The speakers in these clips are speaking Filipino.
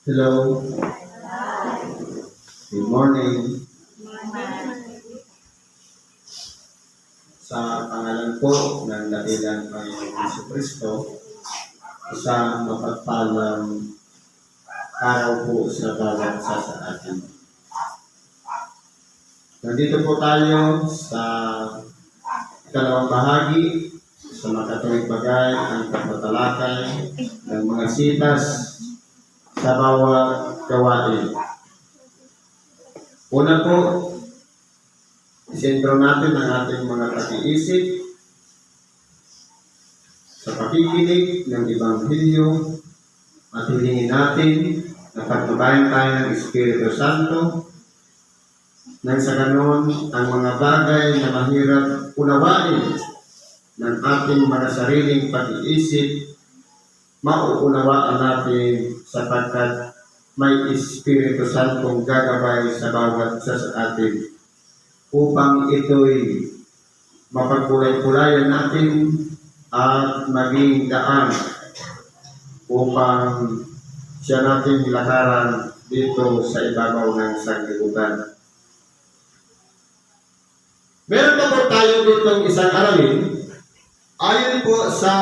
Hello, good morning. Sa pangalan po ng dakilang Panginoong Jesucristo, isang mapagpalang araw po sa bawat isa sa atin. Nandito po tayo sa ikalawang bahagi sa makatuwid bagay ang pagtatalakay ng mga sitas sa bawat gawain. Una po, isentro natin ang ating mga pag-iisip sa pakikinig ng Ebanghelyo at hilingin natin na pagtubayan tayo ng Espiritu Santo nang sa ganon ang mga bagay na mahirap unawain ng ating mga sariling pag-iisip, mauunawaan natin sapagkat may Espiritu Santong gagabay sa bawat isa sa atin upang ito'y mapagkulay-kulayan natin at maging daan upang siya natin lakaran dito sa ibabaw ng sanglibutan. Meron na po tayo ditong isang aralin ayon po sa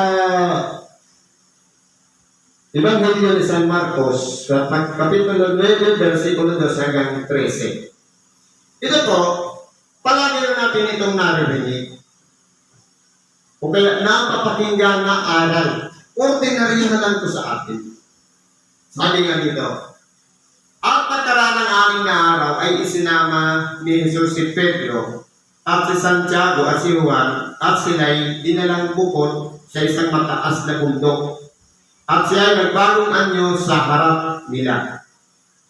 Ebanghelyo ni San Marcos, Kapitulo 9, versikulo 2 hanggang 13. Ito po, palagi na natin itong naririnig. O kaya napapakinggan na aral. Ordinary na lang ito sa atin. Sabi nga dito, at pagkaraan ng aming na araw ay isinama ni Jesus si Pedro at si Santiago at si Juan at sila'y dinalang bukod sa isang mataas na bundok. At siya ay nagbagong anyo sa harap nila.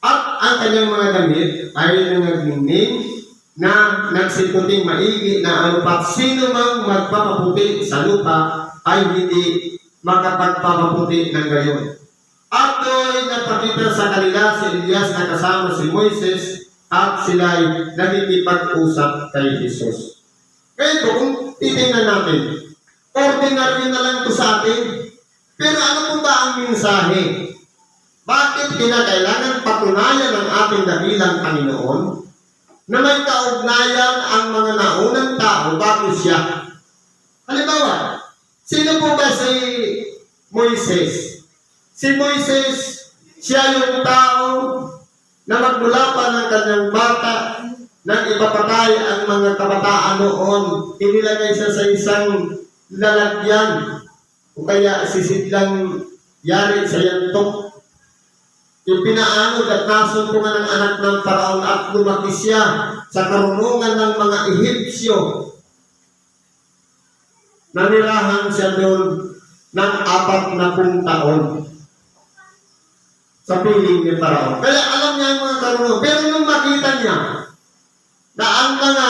At ang kanyang mga damit ay nangagning na nagsiputing maigi na anupat sino mang magpapaputi sa lupa ay hindi makapagpapaputi ng gayon. At do'y napakita sa kanila si Elias na kasama si Moises at sila'y nagkikipag-usap kay Jesus. Kaya ito, kung titingnan natin, ordinary na lang ito sa atin. Pero ano po ba ang mensahe? Bakit kinakailangan patunayan ng ating dakilang Panginoon na may kaugnayan ang mga naunang tao bago siya? Halimbawa, sino po ba si Moises? Si Moises, siya yung tao na magmula pa ng kanyang bata nang ipapatay ang mga kabataan noon. Inilagay siya sa isang lalagyan o kaya sisidlang yari sa yantok. Ipinaanod at nasumpungan ng anak ng Faraon at lumaki siya sa karunungan ng mga Ehipsyo. Nanirahan siya doon ng 40 taon sa piling ni Faraon. Kaya alam niya ang mga karunungan. Pero nung makita niya na ang mga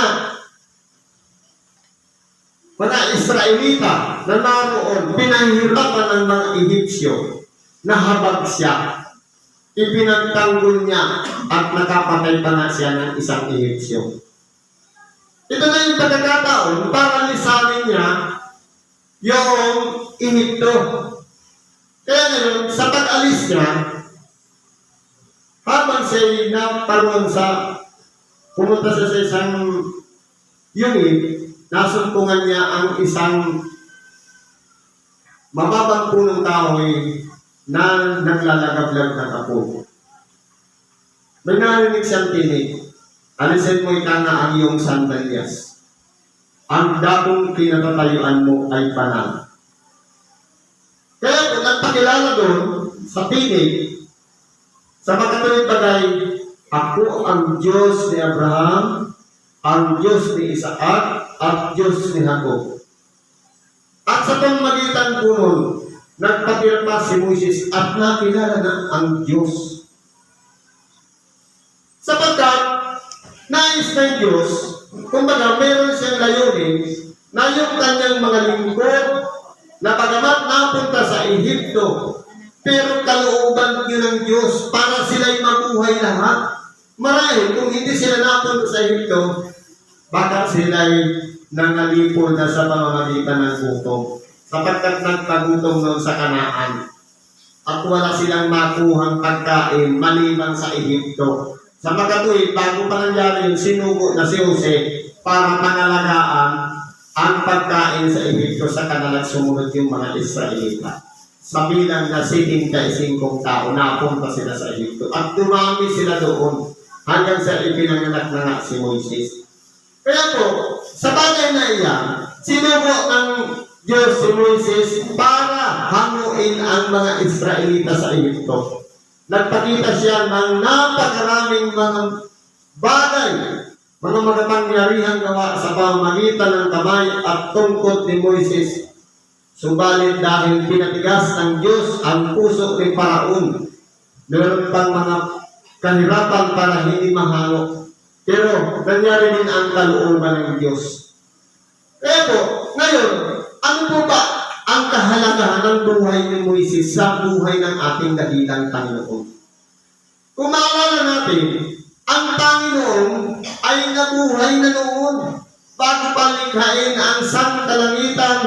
Israelita na naroon, pinahirapan ng mga Ehipsyo, nahabag siya, ipinagtanggol niya at nakapatay pa na siya ng isang Ehipsyo. Ito na yung pagkakataon para lisanin niya yung Ehipto. Kaya ngayon, sa pag-alis niya, habang siya naparoon sa pumunta siya sa isang yungin, nasumpungan niya ang isang mababang punong kahoy na naglalagablag ng apo. May narinig siyang tinig, alisin mo itanga ang iyong sandalyas. Ang dakong kinatatayuan mo ay banal. Kaya kung nagpakilala doon sa tinig, sa makatuwid bagay, ako ang Diyos ni Abraham, ang Diyos ni Isaac, at Diyos ni Jacob. At sa pamagitan po nun, nagpatira pa si Moises at nakilala na ang Diyos. Sapagkat, nais ng Diyos, kumbaga meron siyang layunin na yung kanyang mga lingkod na pagamat napunta sa Ehipto, pero kalooban yun ng Diyos para sila'y mabuhay lahat. Marahil, kung hindi sila napunta sa Ehipto, baka sila'y nangalipol na sa pamamagitan ng gutom sapagkat nagpagutom noon sa Kanaan. at wala silang makuhang pagkain maliban sa Ehipto. Sa makatuwid, bago pa nangyari yung sinugo na si Jose para pangalagaan ang pagkain sa Ehipto sa kanalang sumunod yung mga Israelita. Sa bilang na 75 tao, napunta sila sa Ehipto at dumami sila doon hanggang sa ipinanganak na nga si Moises. Kaya po, sa bagay na iyan, sinugo ng Diyos si Moises para hanguin ang mga Israelita sa Ehipto. Nagpakita siya ng napakaraming mga bagay, mga makapangyarihang gawa sa pamamagitan ng kamay at tungkod ni Moises. Subalit dahil pinatigas ng Diyos ang puso ni Paraon, meron pang mga kahirapan para hindi mahalo. Pero nangyari din ang kalooban ng Diyos. Kaya po, ngayon, ano po ba ang kahalagahan ng buhay ni Moises sa buhay ng ating dakilang Panginoon? Kung maalala natin, ang Panginoon ay nabuhay na noon bago palikhain ang sangkalangitan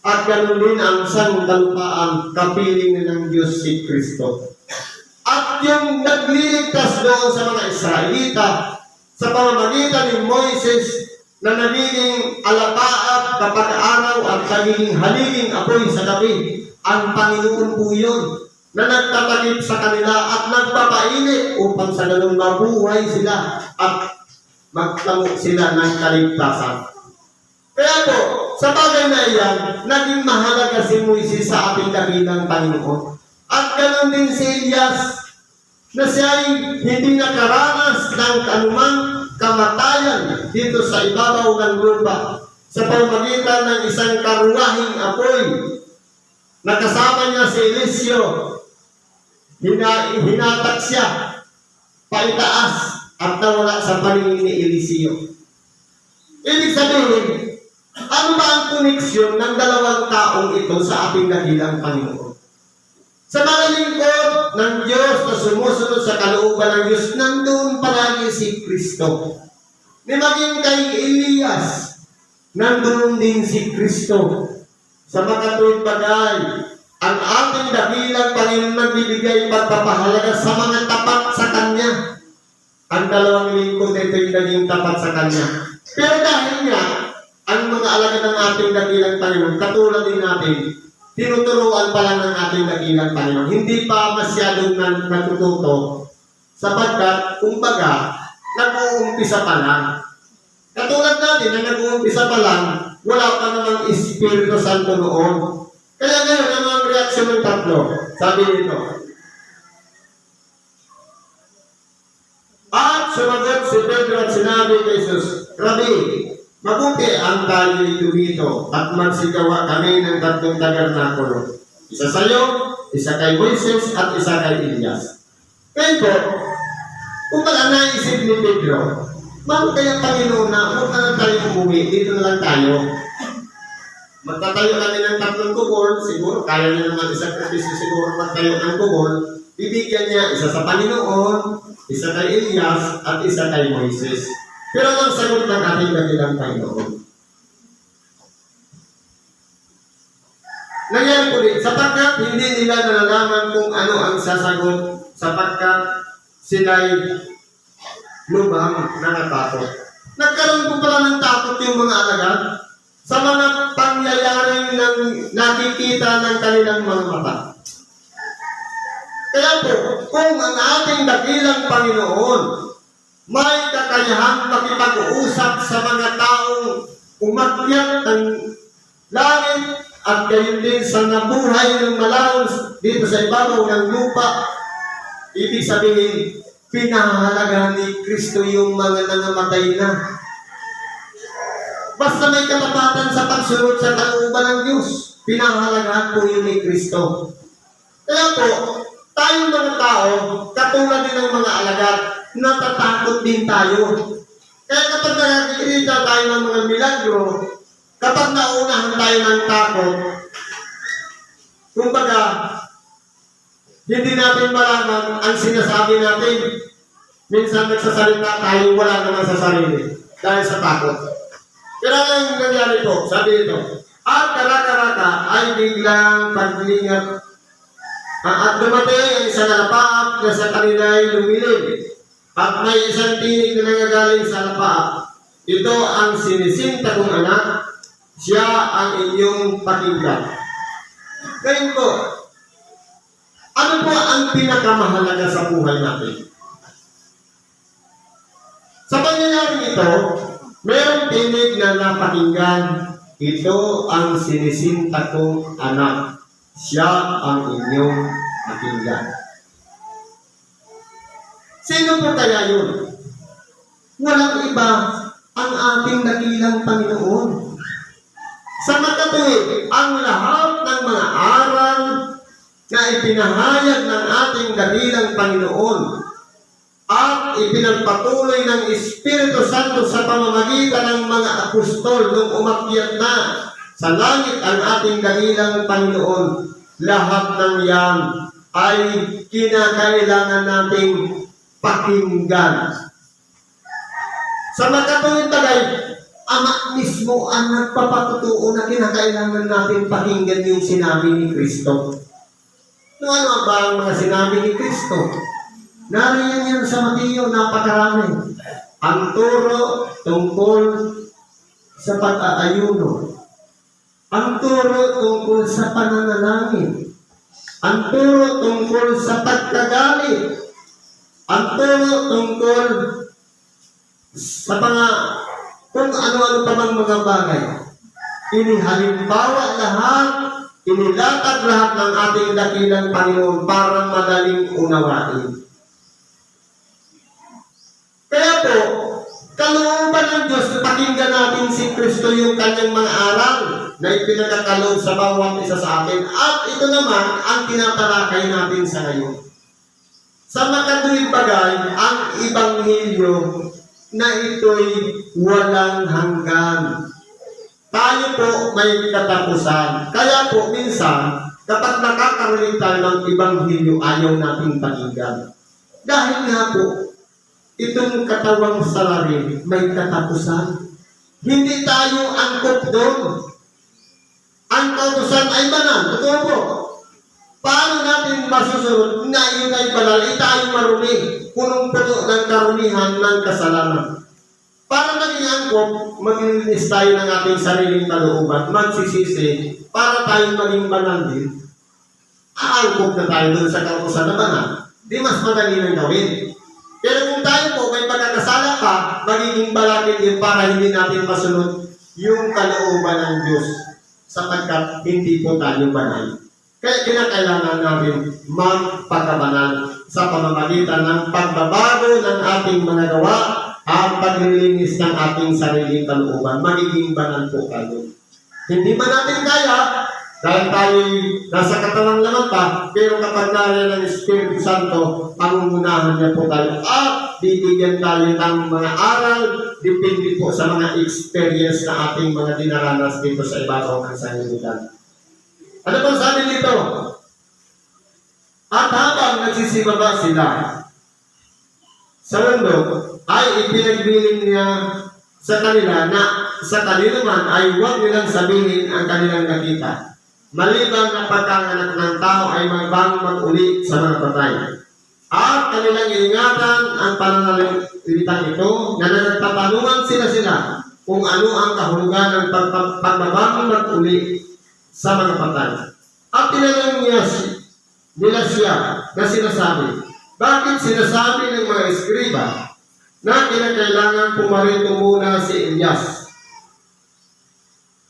at ganoon din ang sangkalupaan, kapiling ng Diyos si Kristo. At yung nagliligtas doon sa mga Israelita sa pamamagitan ni Moises na nagiging alapaat kapag araw at nagiging haliging apoy sa gabi, ang Panginoon po yun na nagtatakip sa kanila at nagpapainit upang sa ganun mabuhay sila at magtamo sila ng kaligtasan. Kaya po, sa bagay na iyan, naging mahalaga si Moises sa ating dakilang Panginoon. At ganoon din si Elias, na siya ay hindi nakaranas ng anumang kamatayan dito sa ibabaw ng lupa sa pamamagitan ng isang karuwahing apoy. Nakasama niya si Eliseo, hinatak siya paitaas at nawala sa paningin ni Eliseo. Ibig sabihin, ano ba ang koneksyon ng dalawang taong ito sa ating dakilang Panginoon? Sa mga lingkod ng Diyos na sumusunod sa kalooban ng Diyos, nandun palagi si Kristo. Ni maging kay Elias, nandun din si Kristo. Sa makatuwid bagay, ang ating dakilang Panginoon nagbibigay pagpapahalaga sa mga tapat sa Kanya. Ang dalawang lingkod ito yung naging tapat sa Kanya. Pero dahil nga, ang mga alagad ng ating dakilang Panginoon, katulad din natin, tinuturuan pa lang ng ating dakilang Panginoon. Hindi pa masyadong natututo sapagkat, kumbaga, nag-uumpisa pa lang. Katulad natin na nag-uumpisa pa lang, wala pa namang Espiritu Santo noon. Kaya ngayon, ano ang reaksyon ng tatlo? Sabi nito, at sumagot si Pedro at sinabi kay Jesus, Rabi, mabuti ang tayo'y dumito at magsigawa kami ng tatlong tabernakulo. Isa sa iyo, isa kay Moises at isa kay Elias. Kaya po, kung pala naisip ni Pedro, bakit kaya Panginoon na huwag na lang tayo umuwi, dito na lang tayo. Magtatayo kami ng tatlong kubol, siguro kaya niya naman isang krisis siguro magtayo ng kubol, bibigyan niya isa sa Panginoon, isa kay Elias at isa kay Moises. Pero ang sagot ng ating dakilang Panginoon. Nangyari po din, sapagkat hindi nila nalalaman kung ano ang sasagot, sapagkat sila'y lubhang nakatakot. Nagkaroon po pala ng takot yung mga alagad sa mga pangyayaring nakikita ng kanilang mga mata. Kaya po, kung ang ating dakilang Panginoon may kakayahang makipag-uusap sa mga taong umakyat ng langit at gayon din sa nabuhay ng malaos dito sa ibabaw ng lupa, ibig sabihin, pinahalaga ni Kristo yung mga nangamatay na. Basta may katapatan sa pagsunod sa kalooban ng Diyos, pinahalagahan po yun ni Kristo. Kaya po, tayong mga tao, katulad din ng mga alagad, natatakot din tayo. Kaya kapag nakikita tayo ng mga milagro, kapag naunahan tayo ng takot, kumbaga, hindi natin malaman ang sinasabi natin. Minsan nagsasalita tayo, wala naman sa sarili dahil sa takot. Pero ang nangyari po, sabi ito, at karaka-raka ay biglang paglingat At dumating ang isang alapaap na sa kanila ay lumilid. At may isang tinig na nangagaling sa alapaap. Ito ang sinisinta kong anak, siya ang inyong pakinggan. Ngayon po, ano po ang pinakamahalaga sa buhay natin? Sa pangyayaring ito, mayroong tinig na napakinggan. Ito ang sinisinta kong anak, siya ang inyong pakinggan. Sino po kaya yun? Walang iba, ang ating dakilang Panginoon. Sa makatuwid, ang lahat ng mga aral na ipinahayag ng ating dakilang Panginoon at ipinagpatuloy ng Espiritu Santo sa pamamagitan ng mga apostol nung umakyat na sa langit ang ating dakilang Panginoon, lahat ng yan ay kinakailangan nating pakinggan. Sa makatuwid tagay, Ama mismo ang nagpapatutuo na kinakailangan natin pakinggan yung sinabi ni Kristo. Ano ba ang mga sinabi ni Kristo? Nariyan yan sa Mateo, napakarami. Ang turo tungkol sa pag-aayuno. Ang turo tungkol sa pananalangin. Ang turo tungkol sa pagkagalit. Ang turo tungkol sa kung ano-ano pa mang mga bagay. Inihalimbawa lahat, inilatag lahat ng ating dakilang Panginoon para madaling unawain. Kaya po, kalooban ng Diyos, pakinggan natin si Kristo yung kanyang mga aral na ipinagkakaloob sa bawat isa sa atin. At ito naman ang tinatalakay natin sa ngayon. Sa makatuwid bagay, ang Ebanghelyo na ito'y walang hanggan. Tayo po may katapusan. Kaya po minsan, kapag nakakarinig tayo ng Ebanghelyo, ayaw nating pakinggan. Dahil nga po, itong katawang salari may katapusan. Hindi tayo angkop doon. Ang kautusan ay banal. Totoo po. Paano natin masusunod na yun ay banal? Tayo marumi. Punong-puno ng karumihan ng kasalanan. Para maging angkop, maglilinis tayo ng ating sariling kalooban, magsisisi, para tayo maging banal din. Aangkop na tayo doon sa kautusan na banal. Di mas madali nang gawin. Pero kung tayo po may pagkakasala pa, magiging balakin yun para hindi natin masunod yung kalooban ng Diyos sapagkat hindi po tayo banal. Kaya kinakailangan natin magpagkabanal sa pamamagitan ng pagbabago ng ating mga gawa at paglilinis ng ating sariling kalooban. Magiging banal po tayo. Hindi ba natin kaya? Dahil tayo nasa katawan naman pa, pero kapag nariyan ng Espiritu Santo, pangungunahan niya po tayo at bibigyan tayo ng mga aral, depende po sa mga experience na ating mga dinaranas dito sa ibabaw ng sanlibutan. Ano pong sabi dito? At habang nagsisibaba sila sa mundo, ay ipinagbilin niya sa kanila na sa kanila man ay huwag nilang sabihin ang kanilang nakita. Maliban na pagkanganak ng tao ay magbangon uli sa mga patay. At kanilang ingatan ang pananalitang ito na nagtatanungan sila kung ano ang kahulugan ng pagbabangon uli sa mga patay. At tinanong nila siya na sinasabi, bakit sinasabi ng mga eskriba na kinakailangan pumarito muna si Elias?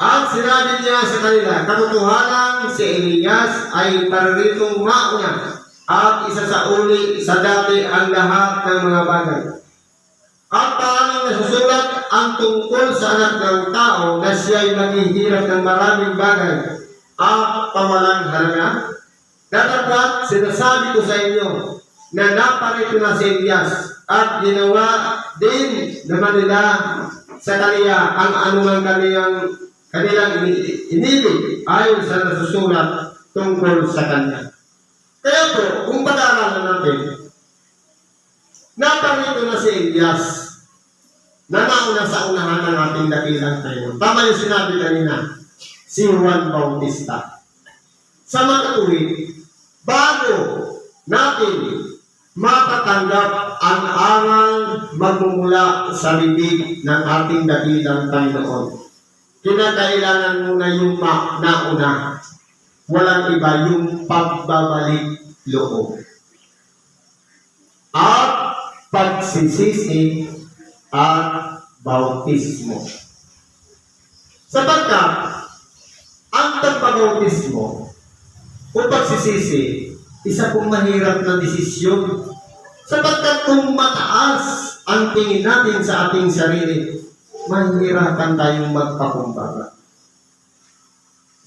At sinabi niya sa kanila, katotohanan si Elias ay paritong mauna at isasauli sa dati ang lahat ng mga bagay. At paano nasusulat ang tungkol sa anak ng tao na siya ay maghihirap ng maraming bagay at pawalang halaga? Datapwat, sinasabi ko sa inyo na naparito na si Elias at ginawa din naman nila sa kaniya ang anumang kanilang inibig ayon sa nasusulat tungkol sa kanya. Kaya po, kung pag-aaralan natin, naparito na si Elias na nauna sa unahan ng ating dakilang tayo. Tama yung sinabi kanina, si Juan Bautista. Sa makatuwid, bago natin matatanggap ang aral magmumula sa bibig ng ating dakilang Panginoon. Kinakailangan muna yung nauna. Walang iba, yung pagbabalik loob. At pagsisisi at bautismo. Sapagkat ang pagbabautismo o pagsisisi, isa pong mahirap na desisyon. Sapagkat kung mataas ang tingin natin sa ating sarili, mahihirapan tayong magpakumbaba.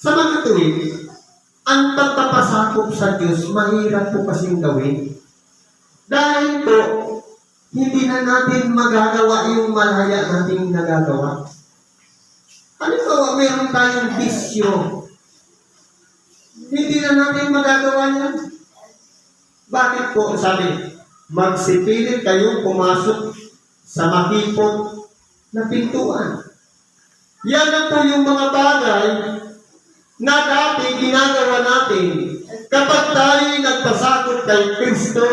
Sa mga tuwid, ang pagpapasakop sa Diyos, mahirap po kasing gawin. Dahil po, hindi na natin magagawa yung malaya nating nagagawa. Halimbawa, meron tayong bisyo. Hindi na natin magagawa yan. Bakit po? Sabi, magsipilit kayong pumasok sa makipot na pintuan. Yan na po yung mga bagay na dati ginagawa natin. Kapag tayo nagpasakot kay Kristo,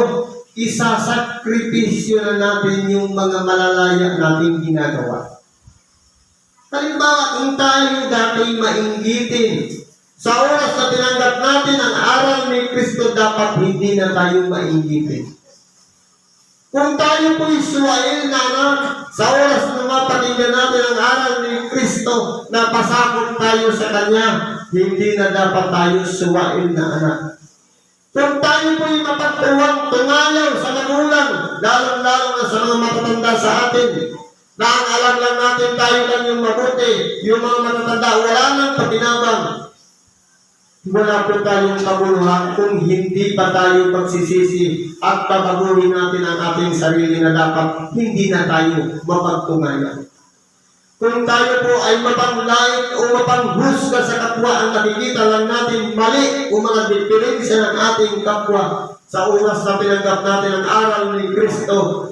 isasakripisyo na natin yung mga malalaya nating ginagawa. Halimbawa, kung tayo dati mainggitin, sa oras na tinanggap natin ang aral ni Kristo, dapat hindi na tayo mainggitin. Kung tayo po'y suwain na anak, sa oras na mapakinggan natin ang aral ni Kristo, na pasakot tayo sa Kanya, hindi na dapat tayo suwain na anak. Kung tayo po'y mapagtuwang tungalaw sa magulang, lalong-lalo na sa mga matatanda sa atin, na ang alam lang natin tayo lang yung mabuti, yung mga matatanda, wala nang pakinabang. Wala po tayong kabuluhan kung hindi pa tayo magsisisi at babaguhin natin ang ating sarili na dapat hindi na tayo mapagtungayan. Kung tayo po ay mapanglait o mapanghusga sa kapwa, ang nakikita lang natin mali o mga diferensya ng ating kapwa sa oras na pinanggap natin ang aral ni Kristo,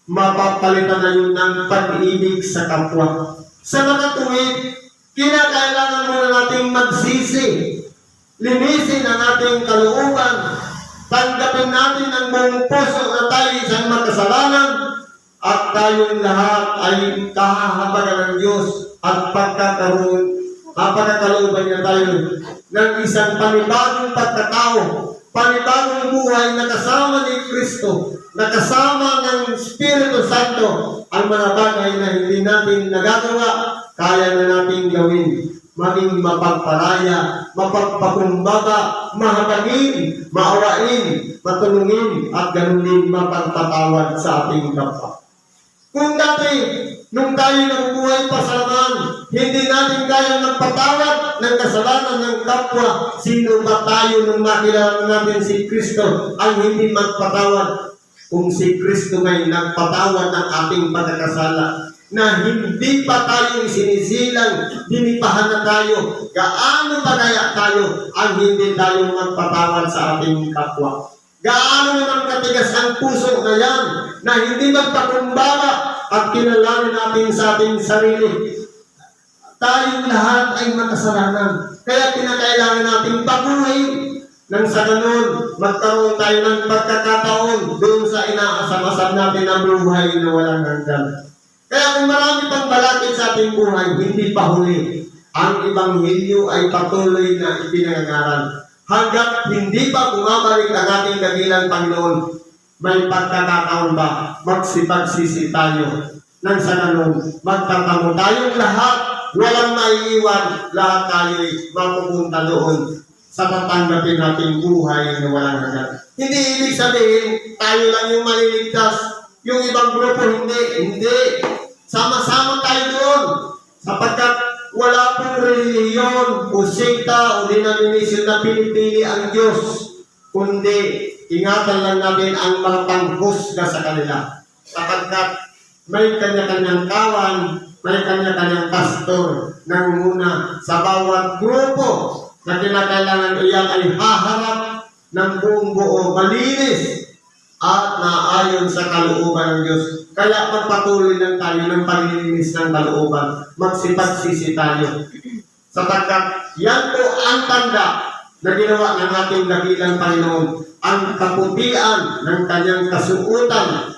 mapapalitan na yun ng pag-ibig sa kapwa. Sa mga tuwid, kinakailangan muna nating magsisi, linisin ang ating kalooban, tanggapin natin ang buong puso na tayo isang makasalanan, at tayong lahat ay kahahabagan ng Diyos at pagkakalooban niya tayo ng isang panibagong pagkatao, panibagong buhay na kasama ni Kristo, na kasama ng Espiritu Santo, ang mga bagay na hindi natin nagagawa, kaya na natin gawin, maging mapagparaya, mapagpakumbaba, mahabagin, maawain, matulungin, at ganun din mapagpatawad sa ating kapwa. Kung dati, nung tayo nabubuhay pa sa laman, hindi natin kaya magpatawad ng kasalanan ng kapwa, sino ba tayo nung makilala natin si Kristo ang hindi magpatawad? Kung si Kristo ngay nagpatawad ng ating pagkakasala, na hindi pa tayo isinisilang, dinipahan na tayo, gaano pa kaya tayo ang hindi tayo magpatawad sa ating kapwa? Gaano naman katigas ang puso na yan, na hindi magpakumbaba at kinalanin natin sa ating sarili. Tayong lahat ay makasalanan, kaya kinakailangan natin baguhin. Nang sa ganun, magkaroon tayo ng pagkakataon doon sa inaasam-asam natin na buhay na walang hanggan. Kaya kung marami pang balakid sa ating buhay, hindi pa huli. Ang Ebanghelyo ay patuloy na ipinangangaral. Hanggat hindi pa bumabalik ang ating dakilang Panginoon, may pagkakataon ba magsipagsisi tayo? Nang sa ganun, magtatamo tayong lahat, walang maiiwan, lahat tayo'y mapupunta doon sa tatanggapin nating buhay na walang hanggan. Hindi ibig sabihin, tayo lang yung maliligtas, yung ibang grupo hindi. Sama-sama tayo doon, sapagkat wala pong relihiyon o sekta o denomination na pinipili ang Diyos, kundi ingatan lang natin ang mga panghusga sa kanila. Sapagkat may kanya-kanyang kawan, may kanya-kanyang pastor nangunguna sa bawat grupo na kinakailangan iyan ay haharap ng buong buo, malinis at naayon sa kalooban ng Diyos. Kaya magpatuloy lang tayo ng paglilinis ng kalooban, magsipagsisi tayo. Sapagkat yan po ang tanda na ginawa ng ating dakilang Panginoon, ang kaputian ng kanyang kasuotan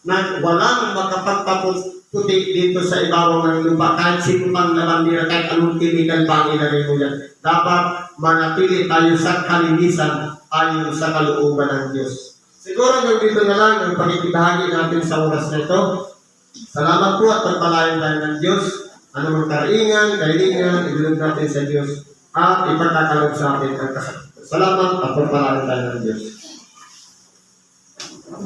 na walang makapagpaputi dito sa ibabaw ng lupa, kahit sino pang labandira, kahit anong kinikan pa ang ilagay mo yan. Dapat manatili tayo sa kalinisan ayon sa kalooban ng Diyos. Siguro hanggang dito na lang ang pakikibahagi natin sa oras na ito. Salamat po at pagpalain tayo ng Diyos. Anumang karingan, kailingan, ilulog natin sa Diyos at ipagkakalog sa atin ang kasalanan. Salamat at pagpalain tayo ng Diyos.